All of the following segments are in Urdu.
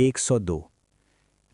102।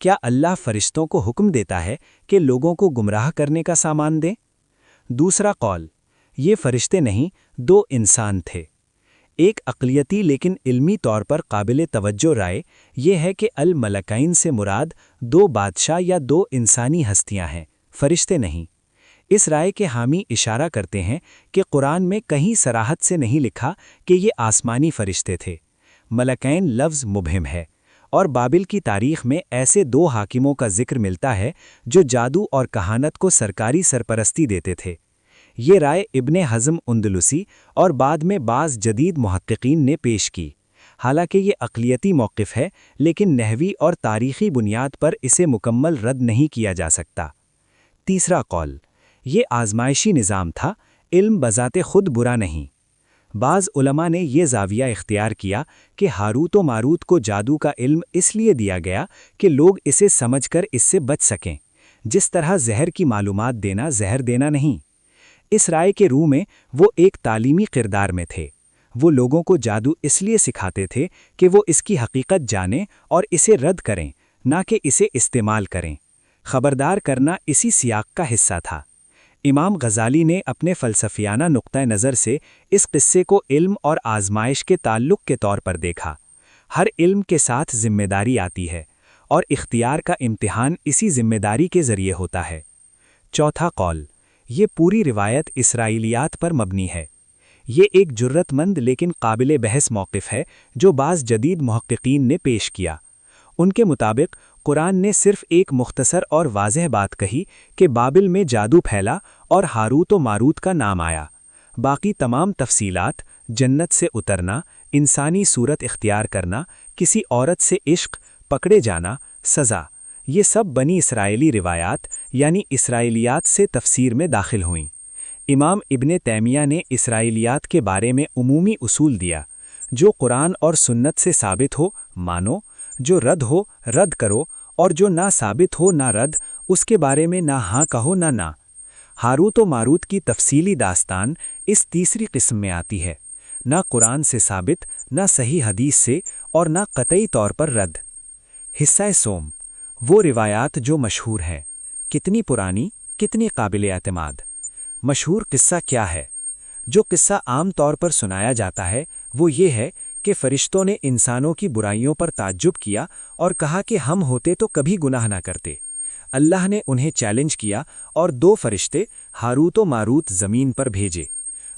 کیا اللہ فرشتوں کو حکم دیتا ہے کہ لوگوں کو گمراہ کرنے کا سامان دیں؟ دوسرا قول، یہ فرشتے نہیں، دو انسان تھے۔ ایک اقلیتی لیکن علمی طور پر قابل توجہ رائے یہ ہے کہ الملکین سے مراد دو بادشاہ یا دو انسانی ہستیاں ہیں، فرشتے نہیں۔ اس رائے کے حامی اشارہ کرتے ہیں کہ قرآن میں کہیں صراحت سے نہیں لکھا کہ یہ آسمانی فرشتے تھے۔ ملکین لفظ مبہم ہے، اور بابل کی تاریخ میں ایسے دو حاکموں کا ذکر ملتا ہے جو جادو اور کہانت کو سرکاری سرپرستی دیتے تھے۔ یہ رائے ابن حزم اندلسی اور بعد میں بعض جدید محققین نے پیش کی۔ حالانکہ یہ اقلیتی موقف ہے، لیکن نحوی اور تاریخی بنیاد پر اسے مکمل رد نہیں کیا جا سکتا۔ تیسرا قول، یہ آزمائشی نظام تھا، علم بذات خود برا نہیں۔ بعض علماء نے یہ زاویہ اختیار کیا کہ ہاروت و ماروت کو جادو کا علم اس لیے دیا گیا کہ لوگ اسے سمجھ کر اس سے بچ سکیں، جس طرح زہر کی معلومات دینا زہر دینا نہیں۔ اس رائے کے روح میں وہ ایک تعلیمی کردار میں تھے۔ وہ لوگوں کو جادو اس لیے سکھاتے تھے کہ وہ اس کی حقیقت جانیں اور اسے رد کریں، نہ کہ اسے استعمال کریں۔ خبردار کرنا اسی سیاق کا حصہ تھا۔ امام غزالی نے اپنے فلسفیانہ نقطہ نظر سے اس قصے کو علم اور آزمائش کے تعلق کے طور پر دیکھا۔ ہر علم کے ساتھ ذمہ داری آتی ہے، اور اختیار کا امتحان اسی ذمہ داری کے ذریعے ہوتا ہے۔ چوتھا قول، یہ پوری روایت اسرائیلیات پر مبنی ہے۔ یہ ایک جرت مند لیکن قابل بحث موقف ہے جو بعض جدید محققین نے پیش کیا۔ ان کے مطابق قرآن نے صرف ایک مختصر اور واضح بات کہی کہ بابل میں جادو پھیلا اور ہاروت و ماروت کا نام آیا۔ باقی تمام تفصیلات، جنت سے اترنا، انسانی صورت اختیار کرنا، کسی عورت سے عشق، پکڑے جانا، سزا، یہ سب بنی اسرائیلی روایات یعنی اسرائیلیات سے تفسیر میں داخل ہوئیں۔ امام ابن تیمیہ نے اسرائیلیات کے بارے میں عمومی اصول دیا: جو قرآن اور سنت سے ثابت ہو مانو، جو رد ہو رد کرو، اور جو نہ ثابت ہو نہ رد، اس کے بارے میں نہ ہاں کہو نہ نہ۔ ہاروت و ماروت کی تفصیلی داستان اس تیسری قسم میں آتی ہے، نہ قرآن سے ثابت، نہ صحیح حدیث سے، اور نہ قطعی طور پر رد۔ حصہ سوم، وہ روایات جو مشہور ہیں، کتنی پرانی، کتنی قابل اعتماد۔ مشہور قصہ کیا ہے؟ جو قصہ عام طور پر سنایا جاتا ہے وہ یہ ہے کہ فرشتوں نے انسانوں کی برائیوں پر تعجب کیا اور کہا کہ ہم ہوتے تو کبھی گناہ نہ کرتے۔ اللہ نے انہیں چیلنج کیا اور دو فرشتے ہاروت و ماروت زمین پر بھیجے۔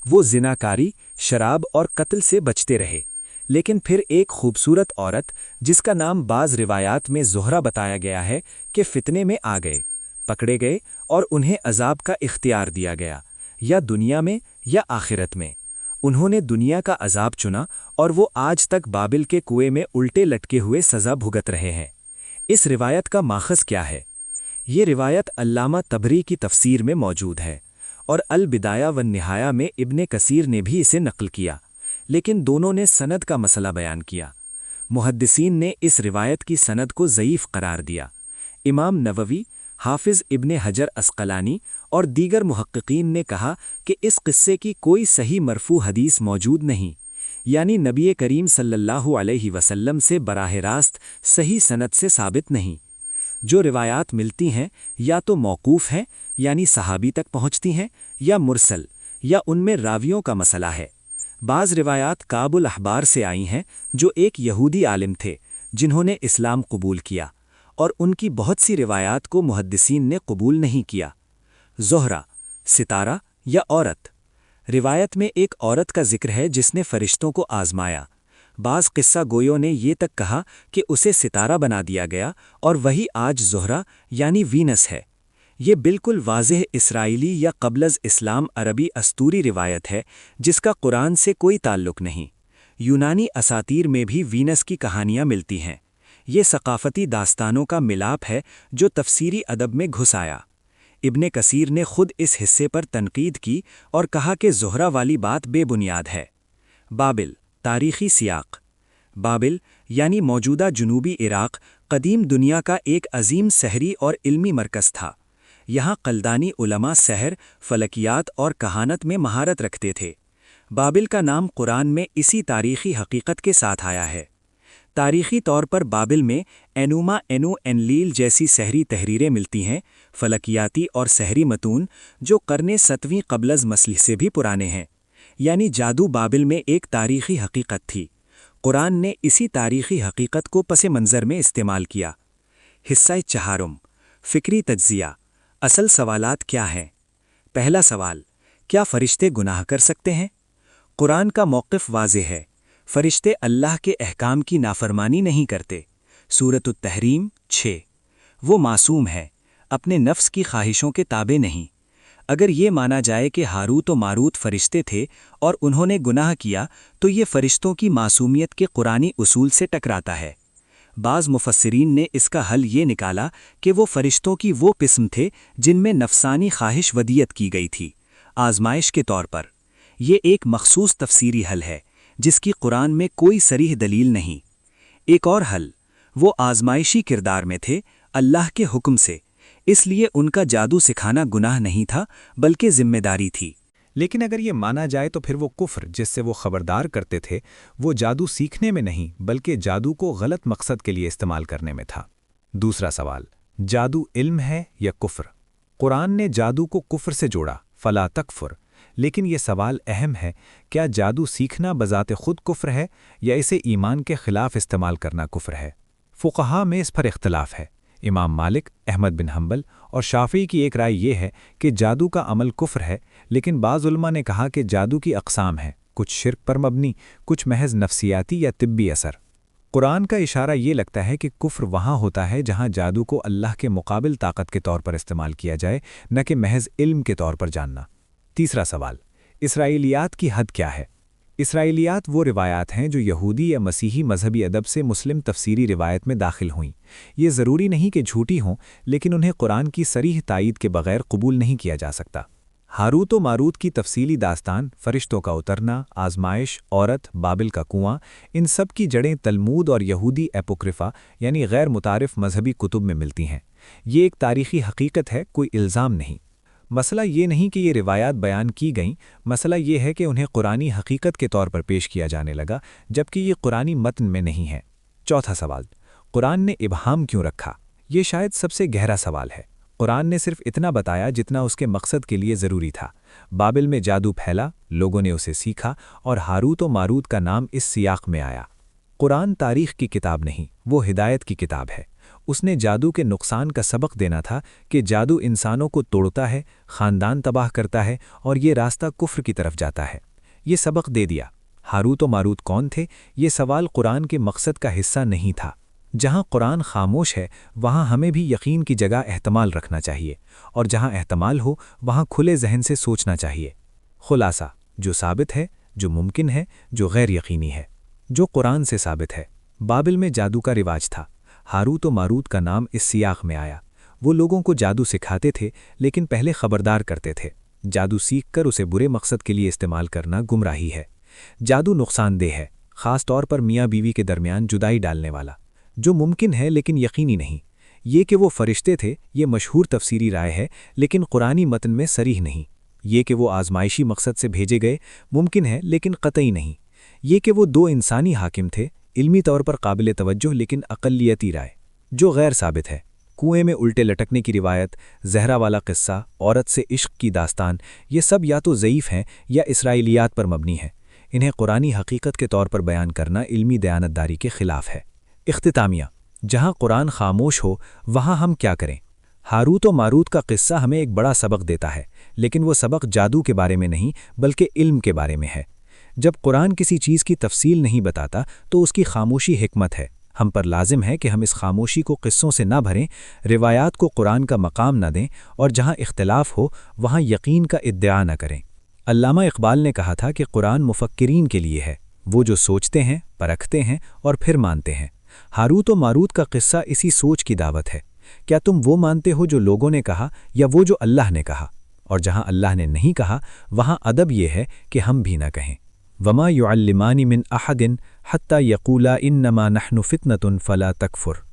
وہ زناکاری، شراب اور قتل سے بچتے رہے، لیکن پھر ایک خوبصورت عورت جس کا نام بعض روایات میں زہرہ بتایا گیا ہے کہ فتنے میں آ گئے، پکڑے گئے اور انہیں عذاب کا اختیار دیا گیا، یا دنیا میں یا آخرت میں۔ انہوں نے دنیا کا عذاب چنا اور وہ آج تک بابل کے کنویں میں الٹے لٹکے ہوئے سزا بھگت رہے ہیں۔ اس روایت کا ماخذ کیا ہے؟ یہ روایت علامہ طبری کی تفسیر میں موجود ہے، اور البدایہ والنہایہ میں ابن کثیر نے بھی اسے نقل کیا، لیکن دونوں نے سند کا مسئلہ بیان کیا۔ محدثین نے اس روایت کی سند کو ضعیف قرار دیا۔ امام نووی، حافظ ابن حجر عسقلانی اور دیگر محققین نے کہا کہ اس قصے کی کوئی صحیح مرفوع حدیث موجود نہیں، یعنی نبی کریم صلی اللہ علیہ وسلم سے براہ راست صحیح سند سے ثابت نہیں۔ جو روایات ملتی ہیں یا تو موقوف ہیں یعنی صحابی تک پہنچتی ہیں، یا مرسل، یا ان میں راویوں کا مسئلہ ہے۔ بعض روایات کعب الاحبار سے آئی ہیں جو ایک یہودی عالم تھے جنہوں نے اسلام قبول کیا، اور ان کی بہت سی روایات کو محدثین نے قبول نہیں کیا۔ زہرہ، ستارہ یا عورت۔ روایت میں ایک عورت کا ذکر ہے جس نے فرشتوں کو آزمایا۔ بعض قصہ گویوں نے یہ تک کہا کہ اسے ستارہ بنا دیا گیا، اور وہی آج زہرہ یعنی وینس ہے۔ یہ بالکل واضح اسرائیلی یا قبل از اسلام عربی اسطوری روایت ہے جس کا قرآن سے کوئی تعلق نہیں۔ یونانی اساطیر میں بھی وینس کی کہانیاں ملتی ہیں۔ یہ ثقافتی داستانوں کا ملاپ ہے جو تفسیری ادب میں گھس آیا۔ ابن کثیر نے خود اس حصے پر تنقید کی اور کہا کہ زہرہ والی بات بے بنیاد ہے۔ بابل، تاریخی سیاق۔ بابل یعنی موجودہ جنوبی عراق قدیم دنیا کا ایک عظیم سحری اور علمی مرکز تھا۔ یہاں قلدانی علماء سحر، فلکیات اور کہانت میں مہارت رکھتے تھے۔ بابل کا نام قرآن میں اسی تاریخی حقیقت کے ساتھ آیا ہے۔ تاریخی طور پر بابل میں اینوما اینو انلیل جیسی سحری تحریریں ملتی ہیں، فلکیاتی اور سحری متون جو قرن 7ویں قبل از مسیح سے بھی پرانے ہیں۔ یعنی جادو بابل میں ایک تاریخی حقیقت تھی۔ قرآن نے اسی تاریخی حقیقت کو پس منظر میں استعمال کیا۔ حصہ چہارم، فکری تجزیہ۔ اصل سوالات کیا ہیں؟ پہلا سوال، کیا فرشتے گناہ کر سکتے ہیں؟ قرآن کا موقف واضح ہے، فرشتے اللہ کے احکام کی نافرمانی نہیں کرتے۔ سورۃ التحریم 6۔ وہ معصوم ہے، اپنے نفس کی خواہشوں کے تابع نہیں۔ اگر یہ مانا جائے کہ ہاروت و ماروت فرشتے تھے اور انہوں نے گناہ کیا تو یہ فرشتوں کی معصومیت کے قرآنی اصول سے ٹکراتا ہے۔ بعض مفسرین نے اس کا حل یہ نکالا کہ وہ فرشتوں کی وہ قسم تھے جن میں نفسانی خواہش ودیت کی گئی تھی، آزمائش کے طور پر۔ یہ ایک مخصوص تفسیری حل ہے جس کی قرآن میں کوئی صریح دلیل نہیں۔ ایک اور حل، وہ آزمائشی کردار میں تھے اللہ کے حکم سے، اس لیے ان کا جادو سکھانا گناہ نہیں تھا بلکہ ذمہ داری تھی۔ لیکن اگر یہ مانا جائے تو پھر وہ کفر جس سے وہ خبردار کرتے تھے وہ جادو سیکھنے میں نہیں بلکہ جادو کو غلط مقصد کے لیے استعمال کرنے میں تھا۔ دوسرا سوال، جادو علم ہے یا کفر؟ قرآن نے جادو کو کفر سے جوڑا، فلا تکفر، لیکن یہ سوال اہم ہے، کیا جادو سیکھنا بذات خود کفر ہے یا اسے ایمان کے خلاف استعمال کرنا کفر ہے؟ فقہا میں اس پر اختلاف ہے۔ امام مالک، احمد بن حنبل اور شافعی کی ایک رائے یہ ہے کہ جادو کا عمل کفر ہے، لیکن بعض علماء نے کہا کہ جادو کی اقسام ہیں، کچھ شرک پر مبنی، کچھ محض نفسیاتی یا طبی اثر۔ قرآن کا اشارہ یہ لگتا ہے کہ کفر وہاں ہوتا ہے جہاں جادو کو اللہ کے مقابل طاقت کے طور پر استعمال کیا جائے، نہ کہ محض علم کے طور پر جاننا۔ تیسرا سوال، اسرائیلیات کی حد کیا ہے؟ اسرائیلیات وہ روایات ہیں جو یہودی یا مسیحی مذہبی ادب سے مسلم تفسیری روایت میں داخل ہوئیں۔ یہ ضروری نہیں کہ جھوٹی ہوں، لیکن انہیں قرآن کی صریح تائید کے بغیر قبول نہیں کیا جا سکتا۔ ہاروت و ماروت کی تفصیلی داستان، فرشتوں کا اترنا، آزمائش، عورت، بابل کا کنواں، ان سب کی جڑیں تلمود اور یہودی اپوکرفا یعنی غیر متعارف مذہبی کتب میں ملتی ہیں۔ یہ ایک تاریخی حقیقت ہے، کوئی الزام نہیں۔ مسئلہ یہ نہیں کہ یہ روایات بیان کی گئیں، مسئلہ یہ ہے کہ انہیں قرآنی حقیقت کے طور پر پیش کیا جانے لگا، جبکہ یہ قرآنی متن میں نہیں ہے۔ چوتھا سوال، قرآن نے ابہام کیوں رکھا؟ یہ شاید سب سے گہرا سوال ہے۔ قرآن نے صرف اتنا بتایا جتنا اس کے مقصد کے لیے ضروری تھا۔ بابل میں جادو پھیلا، لوگوں نے اسے سیکھا اور ہاروت و ماروت کا نام اس سیاق میں آیا۔ قرآن تاریخ کی کتاب نہیں، وہ ہدایت کی کتاب ہے۔ اس نے جادو کے نقصان کا سبق دینا تھا کہ جادو انسانوں کو توڑتا ہے، خاندان تباہ کرتا ہے اور یہ راستہ کفر کی طرف جاتا ہے۔ یہ سبق دے دیا۔ ہاروت و ماروت کون تھے؟ یہ سوال قرآن کے مقصد کا حصہ نہیں تھا۔ جہاں قرآن خاموش ہے وہاں ہمیں بھی یقین کی جگہ احتمال رکھنا چاہیے، اور جہاں احتمال ہو وہاں کھلے ذہن سے سوچنا چاہیے۔ خلاصہ، جو ثابت ہے، جو ممکن ہے، جو غیر یقینی ہے، جو قرآن سے ثابت ہے۔ بابل میں جادو کا رواج تھا، ہاروت و ماروت کا نام اس سیاق میں آیا۔ وہ لوگوں کو جادو سکھاتے تھے لیکن پہلے خبردار کرتے تھے۔ جادو سیکھ کر اسے برے مقصد کے لیے استعمال کرنا گمراہی ہے۔ جادو نقصان دہ ہے، خاص طور پر میاں بیوی کے درمیان جدائی ڈالنے والا۔ جو ممکن ہے لیکن یقینی نہیں۔ یہ کہ وہ فرشتے تھے، یہ مشہور تفسیری رائے ہے لیکن قرآنی متن میں صریح نہیں۔ یہ کہ وہ آزمائشی مقصد سے بھیجے گئے، ممکن ہے لیکن قطعی نہیں۔ یہ کہ وہ دو انسانی حاکم تھے، علمی طور پر قابل توجہ لیکن اقلیتی رائے، جو غیر ثابت ہے۔ کنویں میں الٹے لٹکنے کی روایت، زہرا والا قصہ، عورت سے عشق کی داستان، یہ سب یا تو ضعیف ہیں یا اسرائیلیات پر مبنی ہیں۔ انہیں قرآنی حقیقت کے طور پر بیان کرنا علمی دیانتداری کے خلاف ہے۔ اختتامیہ، جہاں قرآن خاموش ہو وہاں ہم کیا کریں؟ ہاروت و ماروت کا قصہ ہمیں ایک بڑا سبق دیتا ہے، لیکن وہ سبق جادو کے بارے میں نہیں بلکہ علم کے بارے میں ہے۔ جب قرآن کسی چیز کی تفصیل نہیں بتاتا تو اس کی خاموشی حکمت ہے۔ ہم پر لازم ہے کہ ہم اس خاموشی کو قصوں سے نہ بھریں، روایات کو قرآن کا مقام نہ دیں، اور جہاں اختلاف ہو وہاں یقین کا ادعا نہ کریں۔ علامہ اقبال نے کہا تھا کہ قرآن مفکرین کے لیے ہے، وہ جو سوچتے ہیں، پرکھتے ہیں اور پھر مانتے ہیں۔ ہاروت و ماروت کا قصہ اسی سوچ کی دعوت ہے۔ کیا تم وہ مانتے ہو جو لوگوں نے کہا یا وہ جو اللہ نے کہا؟ اور جہاں اللہ نے نہیں کہا وہاں ادب یہ ہے کہ ہم بھی نہ کہیں۔ وما يعلمان من احد حتى يقولا انما نحن فتنة فلا تكفر۔